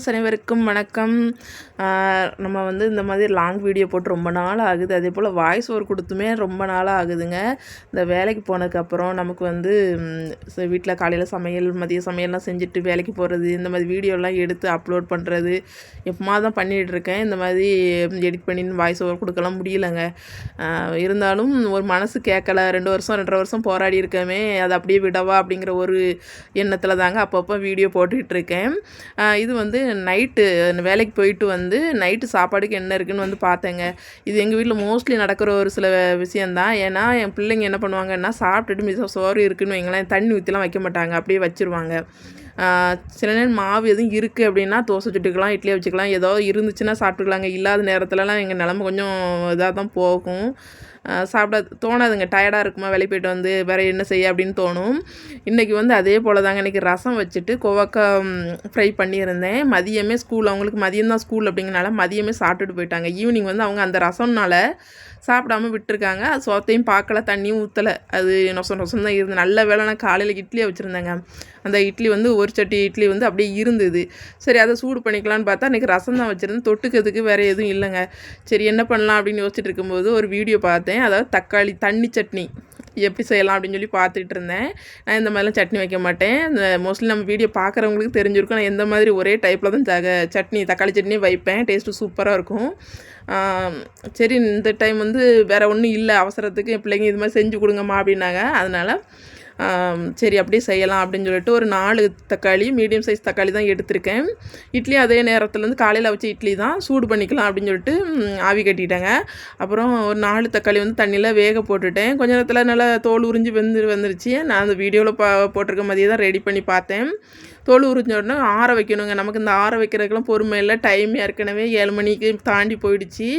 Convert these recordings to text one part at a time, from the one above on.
Viewers அனைவருக்கும் வணக்கம். நம்ம வந்து இந்த மாதிரி லாங் வீடியோ போட்டு ரொம்ப நாள் ஆகுது. அதே போல் வாய்ஸ் ஓவர் கொடுத்துமே ரொம்ப நாளாக ஆகுதுங்க. இந்த வேலைக்கு போனதுக்கப்புறம் நமக்கு வந்து வீட்டில் காலையில் சமையல் மதிய சமையல்லாம் செஞ்சுட்டு வேலைக்கு போகிறது, இந்த மாதிரி வீடியோலாம் எடுத்து அப்லோட் பண்ணுறது எப்போமா தான் பண்ணிகிட்ருக்கேன். இந்த மாதிரி எடிட் பண்ணி வாய்ஸ் ஓவர் கொடுக்கலாம் முடியலைங்க. இருந்தாலும் ஒரு மனசு கேட்கல. 2 வருஷம் 2.5 வருஷம் போராடி இருக்கமே, அதை அப்படியே விடவா அப்படிங்கிற ஒரு எண்ணத்தில் தாங்க அப்பப்போ வீடியோ போட்டுட்ருக்கேன். இது வந்து நைட்டு வேலைக்கு போயிட்டு வந்து நைட்டு சாப்பாடுக்கு என்ன இருக்குதுன்னு வந்து பார்த்தேங்க. இது எங்கள் வீட்டில் மோஸ்ட்லி நடக்கிற ஒரு சில விஷயந்தான். ஏன்னா என் பிள்ளைங்க என்ன பண்ணுவாங்கன்னா, சாப்பிட்டுட்டு மிச்சம் சோறு இருக்குதுன்னு வைங்களேன், தண்ணி ஊற்றிலாம் வைக்க மாட்டாங்க, அப்படியே வச்சுருவாங்க. சில நேரம் மாவு எதுவும் இருக்குது அப்படின்னா தோசை சுட்டுக்கலாம், இட்லியை வச்சுக்கலாம், ஏதோ இருந்துச்சுன்னா சாப்பிட்டுக்கலாங்க. இல்லாத நேரத்துலலாம் எங்கள் நிலமை கொஞ்சம் இதாக தான் போகும். சாப்பிட தோணாதுங்க. டயர்டாக இருக்குமா வேலைக்கு போய்ட்டு வந்து வேறு என்ன செய்ய அப்படின்னு தோணும். இன்றைக்கி வந்து அதே போல் தாங்க. இன்றைக்கி ரசம் வச்சுட்டு கோவக்காய் ஃப்ரை பண்ணியிருந்தேன். மதியமே ஸ்கூல், அவங்களுக்கு மதியம் தான் ஸ்கூல் அப்படிங்கிறனால மதியமே சாப்பிட்டுட்டு போயிட்டாங்க. ஈவினிங் வந்து அவங்க அந்த ரசம்னால சாப்பிடாம விட்டுருக்காங்க. அது சோத்தையும் பார்க்கல, தண்ணியும் ஊற்றலை. அது நொசம் தான் இருந்து. நல்ல வேலை நான் காலையில் இட்லியை வச்சுருந்தேங்க. அந்த இட்லி வந்து ஒரு சட்டி இட்லி வந்து அப்படியே இருந்தது. சரி, அதை சூடு பண்ணிக்கலான்னு பார்த்தா இன்றைக்கி ரசம் தான் வச்சுருந்தேன். தொட்டுக்கிறதுக்கு வேறு எதுவும் இல்லைங்க. சரி என்ன பண்ணலாம் அப்படின்னு யோசிச்சுட்டு இருக்கும்போது ஒரு வீடியோ பார்த்தேன். அதாவது தக்காளி தண்ணி சட்னி எப்படி செய்யலாம் அப்படின்னு சொல்லி பார்த்துட்டு இருந்தேன். நான் இந்த மாதிரிலாம் சட்னி வைக்க மாட்டேன். இந்த மோஸ்ட்லி நம்ம வீடியோ பார்க்குறவங்களுக்கு தெரிஞ்சிருக்கும் நான் எந்த மாதிரி ஒரே டைப்பில் தான் சட்னி தக்காளி சட்னி வைப்பேன். டேஸ்ட்டு சூப்பராக இருக்கும். சரி, இந்த டைம் வந்து வேறு ஒன்றும் இல்லை, அவசரத்துக்கு என் பிள்ளைங்க இது மாதிரி செஞ்சு கொடுங்கம்மா அப்படின்னாங்க. அதனால் சரி அப்படியே செய்யலாம் அப்படின்னு சொல்லிட்டு ஒரு 4 தக்காளி, மீடியம் சைஸ் தக்காளி தான் எடுத்திருக்கேன். இட்லி அதே நேரத்தில் வந்து காலையில் வச்ச இட்லி தான், சூடு பண்ணிக்கலாம் அப்படின்னு சொல்லிட்டு ஆவி கட்டிட்டேங்க. அப்புறம் ஒரு 4 தக்காளி வந்து தண்ணியில் வேக போட்டுட்டேன். கொஞ்ச நேரத்தில் நல்லா தோல் உறிஞ்சி வந்துருச்சு. நான் அந்த வீடியோவில் போட்டிருக்க மாதிரியே தான் ரெடி பண்ணி பார்த்தேன். தோல் உறிஞ்ச உடனே ஆற வைக்கணுங்க. நமக்கு இந்த ஆற வைக்கிறதுக்கெல்லாம் பொறுமை இல்லை. டைம் ஏற்கனவே 7 மணிக்கு தாண்டி போயிடுச்சு.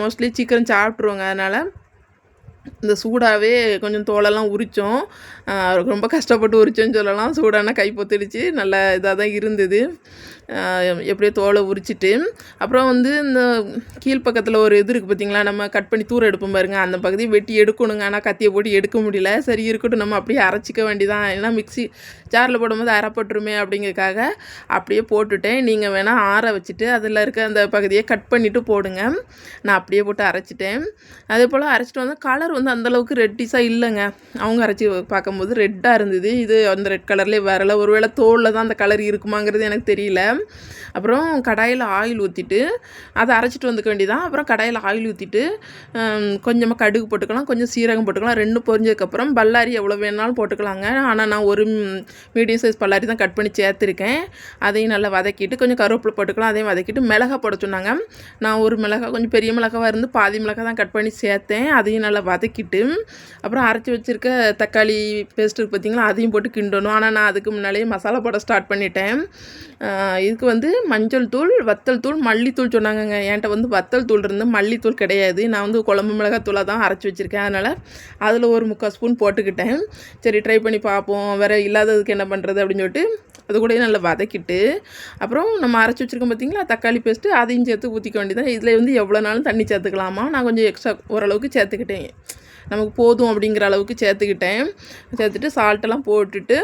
மோஸ்ட்லி சீக்கிரம் சாப்பிட்ருவோங்க. அதனால் இந்த சூடாகவே கொஞ்சம் தோலெல்லாம் உரித்தோம். ரொம்ப கஷ்டப்பட்டு உரித்தோன்னு சொல்லலாம். சூடான கை பொத்திடுச்சு. நல்ல இதாக தான் இருந்தது. எப்படியோ தோலை உரிச்சிட்டு அப்புறம் வந்து இந்த கீழ்ப்பக்கத்தில் ஒரு இது இருக்குது பார்த்திங்களா, நம்ம கட் பண்ணி தூர எடுப்போம் பாருங்க, அந்த பகுதியை வெட்டி எடுக்கணுங்க. ஆனால் கத்தியை போட்டு எடுக்க முடியல. சரி இருக்கட்டும், நம்ம அப்படியே அரைச்சிக்க வேண்டியதான். ஏன்னா மிக்ஸி ஜாரில் போடும்போது அரைப்பட்டுருமே அப்படிங்கிறதுக்காக அப்படியே போட்டுட்டேன். நீங்கள் வேணால் ஆற வச்சுட்டு அதில் இருக்க அந்த பகுதியை கட் பண்ணிவிட்டு போடுங்க. நான் அப்படியே போட்டு அரைச்சிட்டேன். அதே போல் அரைச்சிட்டு வந்து கலர் வந்து அந்தளவுக்கு ரெட்டிஸாக இல்லைங்க. அவங்க அரைச்சி பார்க்கும்போது ரெட்டாக இருந்தது. இது அந்த ரெட் கலர்லேயே வரலை. ஒருவேளை தோலில் தான் அந்த கலர் இருக்குமாங்கிறது எனக்கு தெரியல. அப்புறம் கடாயில் ஆயில் ஊற்றிட்டு அதை அரைச்சிட்டு வந்துக்க வேண்டியதான். அப்புறம் கடாயில் ஆயில் ஊற்றிட்டு கொஞ்சமாக கடுகு போட்டுக்கலாம், கொஞ்சம் சீரகம் போட்டுக்கலாம். 2 பொரிஞ்சதுக்கப்புறம் பல்லாரி எவ்வளோ வேணாலும் போட்டுக்கலாங்க. ஆனால் நான் ஒரு மீடியம் சைஸ் பல்லாரி தான் கட் பண்ணி சேர்த்துருக்கேன். அதையும் நல்லா வதக்கிட்டு கொஞ்சம் கருவேப்பிலை போட்டுக்கலாம். அதையும் வதக்கிட்டு மிளகா போட சொன்னாங்க. நான் ஒரு மிளகா கொஞ்சம் பெரிய மிளகாவாக இருந்து பாதி மிளகா தான் கட் பண்ணி சேர்த்தேன். அதையும் நல்லா வதக்கிட்டு அப்புறம் அரைச்சி வச்சுருக்க தக்காளி பேஸ்ட் இருக்குது பார்த்திங்களா, அதையும் போட்டு கிண்டணும். ஆனால் நான் அதுக்கு முன்னாலேயே மசாலா போட ஸ்டார்ட் பண்ணிட்டேன். இதுக்கு வந்து மஞ்சள் தூள், வத்தல் தூள், மல்லித்தூள் சொன்னாங்கங்க. என்கிட்ட வந்து வத்தல் தூள் இருந்து மல்லித்தூள் கிடையாது. நான் வந்து குழம்பு மிளகாத்தூளாக தான் அரைச்சி வச்சுருக்கேன். அதனால் அதில் ஒரு 3/4 ஸ்பூன் போட்டுக்கிட்டேன். சரி ட்ரை பண்ணி பார்ப்போம், வேறு இல்லாததுக்கு என்ன பண்ணுறது அப்படின்னு சொல்லிட்டு அது கூட நல்லா வதக்கிட்டு அப்புறம் நம்ம அரைச்சி வச்சுருக்கோம் பார்த்திங்களா தக்காளி பேஸ்ட்டு, அதையும் சேர்த்து ஊற்றிக்க வேண்டியதான். இதில் வந்து எவ்வளோ நாளும் தண்ணி சேர்த்துக்கலாமா, நான் கொஞ்சம் எக்ஸ்ட்ரா ஓரளவுக்கு சேர்த்துக்கிட்டேன். நமக்கு போதும் அப்படிங்கிற அளவுக்கு சேர்த்துட்டு சால்ட்டெல்லாம் போட்டுட்டு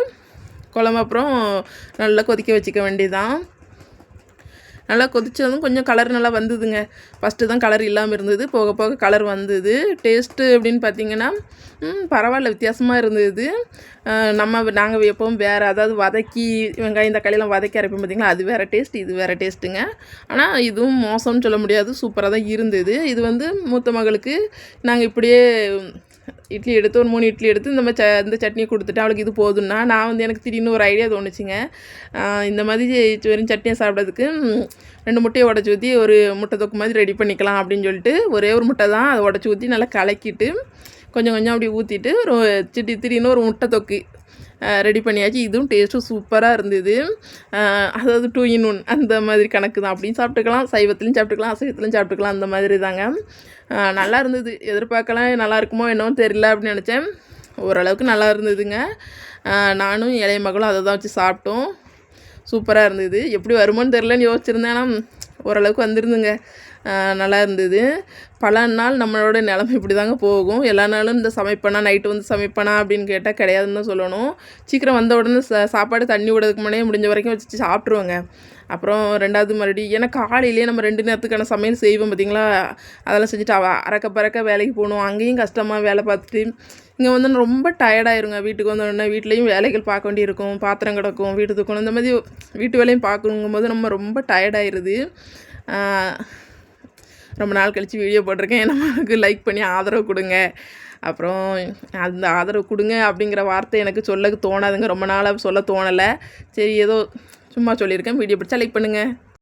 குழம்பு அப்புறம் நல்லா கொதிக்க வச்சுக்க வேண்டியதான். நல்லா கொதித்ததும் கொஞ்சம் கலர் நல்லா வந்ததுங்க. ஃபஸ்ட்டு தான் கலர் இல்லாமல் இருந்தது, போக போக கலர் வந்தது. டேஸ்ட்டு அப்படின்னு பார்த்திங்கன்னா பரவாயில்ல, வித்தியாசமாக இருந்தது. நாங்கள் எப்பவும் வேறு, அதாவது வதக்கி வெங்காயம் தக்காளியெல்லாம் வதக்கி அரைப்போம் பார்த்திங்களா, அது வேறு டேஸ்ட், இது வேறு டேஸ்ட்டுங்க. ஆனால் இதுவும் மோசம்னு சொல்ல முடியாது, சூப்பராக தான் இருந்தது. இது வந்து மூத்த மகளுக்கு நாங்கள் இப்படியே இட்லி எடுத்து ஒரு 3 இட்லி எடுத்து இந்த சட்னியை கொடுத்துட்டு அவளுக்கு இது போதுன்னா, நான் வந்து எனக்கு திடீர்னு ஒரு ஐடியா தோணுச்சுங்க. இந்த மாதிரி வெறும் சட்னியை சாப்பிட்றதுக்கு 2 முட்டையை உடச்சி ஊற்றி ஒரு முட்டை தொக்கு மாதிரி ரெடி பண்ணிக்கலாம் அப்படின்னு சொல்லிட்டு ஒரே ஒரு முட்டை தான் அதை உடச்சி ஊற்றி நல்லா கலக்கிட்டு கொஞ்சம் கொஞ்சம் அப்படி ஊற்றிட்டு ஒரு திடீர்னு ஒரு முட்டை தொக்கு ரெடி பண்ணியாச்சு. இதுவும் டேஸ்ட்டும் சூப்பராக இருந்தது. அதாவது 2 in 1 அந்த மாதிரி கணக்கு தான். அப்படின்னு சாப்பிட்டுக்கலாம், சைவத்துலையும் சாப்பிட்டுக்கலாம், அசைவத்துலையும் சாப்பிட்டுக்கலாம், அந்த மாதிரி தாங்க. நல்லா இருந்தது. எதிர்பார்க்கலாம் நல்லா இருக்குமோ என்னவோ தெரியல அப்படின்னு நினச்சேன். ஓரளவுக்கு நல்லா இருந்ததுங்க. நானும் இளைய மகளும் அதை தான் வச்சு சாப்பிட்டோம். சூப்பராக இருந்தது. எப்படி வருமோன்னு தெரிலன்னு யோசிச்சுருந்தேன். ஆனால் ஓரளவுக்கு வந்துருந்துங்க. நல்லா இருந்தது. பல நாள் நம்மளோட நிலமை இப்படி தாங்க போகும். எல்லா நாளும் இந்த சமைப்பேனா, நைட்டு வந்து சமைப்பேனா அப்படின்னு கேட்டால் கிடையாதுன்னு தான் சொல்லணும். சீக்கிரம் வந்த உடனே சாப்பாடு தண்ணி விடுறதுக்கு முன்னாடியே முடிஞ்ச வரைக்கும் வச்சு சாப்பிட்ருவோங்க. அப்புறம் 2வது மறுபடியும் ஏன்னா காலையிலேயே நம்ம 2 நேரத்துக்கான சமையல் செய்வோம் பார்த்தீங்களா, அதெல்லாம் செஞ்சுட்டு அறக்க பறக்க வேலைக்கு போகணும். அங்கேயும் கஷ்டமாக வேலை பார்த்துட்டு இங்கே வந்து ரொம்ப டயர்டாயிருங்க. வீட்டுக்கு வந்தோடனே வீட்லேயும் வேலைகள் பார்க்க வேண்டியிருக்கும், பாத்திரம் கிடக்கும், வீட்டு தூக்கணும், இந்த மாதிரி வீட்டு வேலையும் பார்க்கணுங்கும்போது நம்ம ரொம்ப டயர்டாயிருது. ரொம்ப நாள் கழித்து வீடியோ போட்டிருக்கேன். நமக்கு லைக் பண்ணி ஆதரவு கொடுங்க. அப்புறம் அந்த ஆதரவு கொடுங்க அப்படிங்கிற வார்த்தை எனக்கு சொல்ல தோணாதுங்க. ரொம்ப நாளாக சொல்ல தோணலை. சரி ஏதோ சும்மா சொல்லியிருக்கேன். வீடியோ பிடிச்சா லைக் பண்ணுங்கள்.